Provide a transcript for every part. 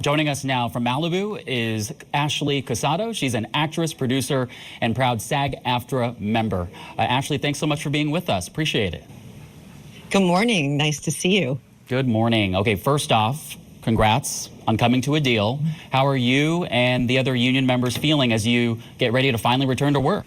Joining us now from Malibu is Ashley Cusato. She's an actress, producer, and proud SAG-AFTRA member. Ashley, thanks so much for being with us. Appreciate it. Good morning. Nice to see you. Good morning. Okay, first off, congrats on coming to a deal. How are you and the other union members feeling as you get ready to finally return to work?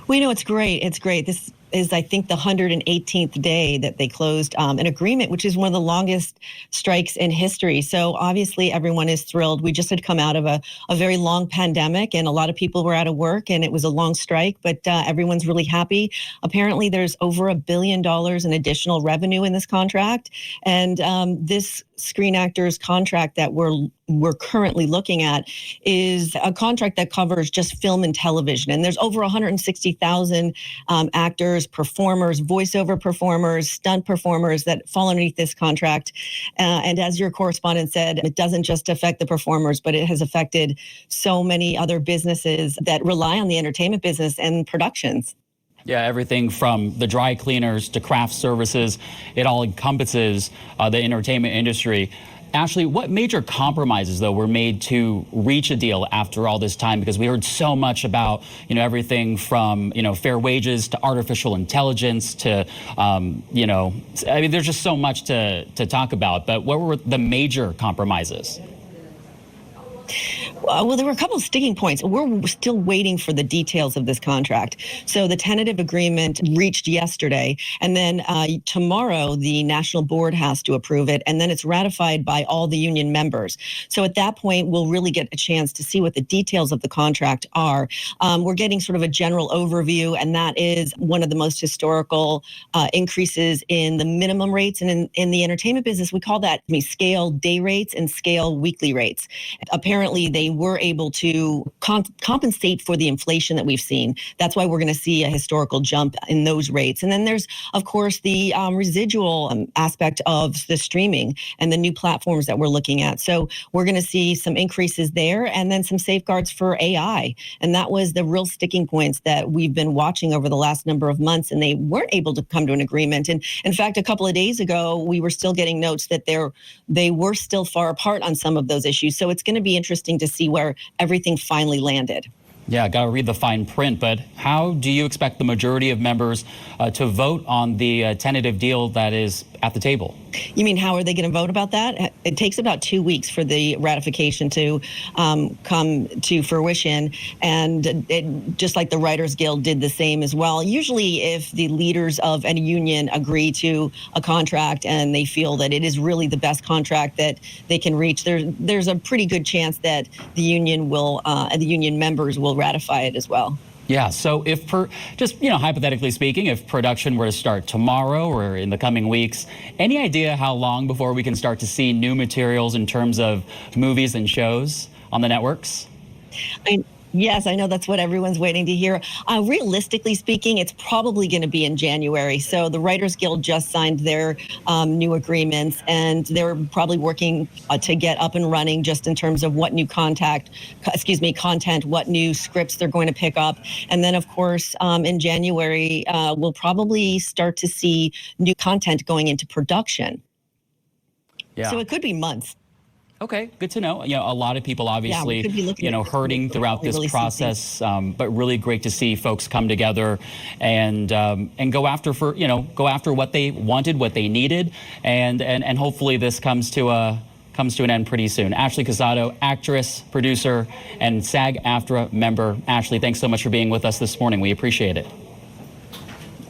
Well, you know, it's great. It's great. This is, I think, the 118th day that they closed an agreement, which is one of the longest strikes in history. So obviously everyone is thrilled. We just had come out of a very long pandemic and a lot of people were out of work and it was a long strike, but everyone's really happy. Apparently there's over $1 billion in additional revenue in this contract. And this Screen Actors contract that we're currently looking at is a contract that covers just film and television. And there's over 160,000 actors, performers, voiceover performers, stunt performers that fall underneath this contract. And as your correspondent said, it doesn't just affect the performers, but it has affected so many other businesses that rely on the entertainment business and productions. Yeah, everything from the dry cleaners to craft services, it all encompasses the entertainment industry. Ashley, what major compromises, though, were made to reach a deal after all this time? Because we heard so much about, everything from, fair wages to artificial intelligence to, I mean, there's just so much to talk about. But what were the major compromises? Well, there were a couple of sticking points. We're still waiting for the details of this contract. So the tentative agreement reached yesterday, and then tomorrow the national board has to approve it, and then it's ratified by all the union members. So at that point, we'll really get a chance to see what the details of the contract are. We're getting sort of a general overview, and that is one of the most historical increases in the minimum rates. And in the entertainment business, we call that scale day rates and scale weekly rates. Apparently, they were able to compensate for the inflation that we've seen. That's why we're going to see a historical jump in those rates. And then there's, of course, the residual aspect of the streaming and the new platforms that we're looking at. So we're going to see some increases there and then some safeguards for AI. And that was the real sticking points that we've been watching over the last number of months, and they weren't able to come to an agreement. And in fact, a couple of days ago, we were still getting notes that they were still far apart on some of those issues. So it's going to be interesting to see where everything finally landed. Yeah, got to read the fine print, but how do you expect the majority of members to vote on the tentative deal that is at the table? You mean how are they going to vote about that? It takes about 2 weeks for the ratification to come to fruition, and just like the Writers Guild did the same as well. Usually if the leaders of any union agree to a contract and they feel that it is really the best contract that they can reach, there's a pretty good chance that the union will, the union members will ratify it as well. Yeah, so if hypothetically speaking, if production were to start tomorrow or in the coming weeks, any idea how long before we can start to see new materials in terms of movies and shows on the networks? Yes, I know that's what everyone's waiting to hear. Realistically speaking, it's probably going to be in January. So the Writers Guild just signed their new agreements, and they're probably working to get up and running just in terms of what new content, what new scripts they're going to pick up. And then, of course, in January, we'll probably start to see new content going into production. Yeah. So it could be months. Okay, good to know. A lot of people obviously, hurting throughout this process, but really great to see folks come together and go after what they wanted, what they needed, and hopefully this comes to an end pretty soon. Ashley Cusato, actress, producer, and SAG-AFTRA member. Ashley, thanks so much for being with us this morning. We appreciate it.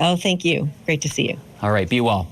Oh, thank you. Great to see you. All right, be well.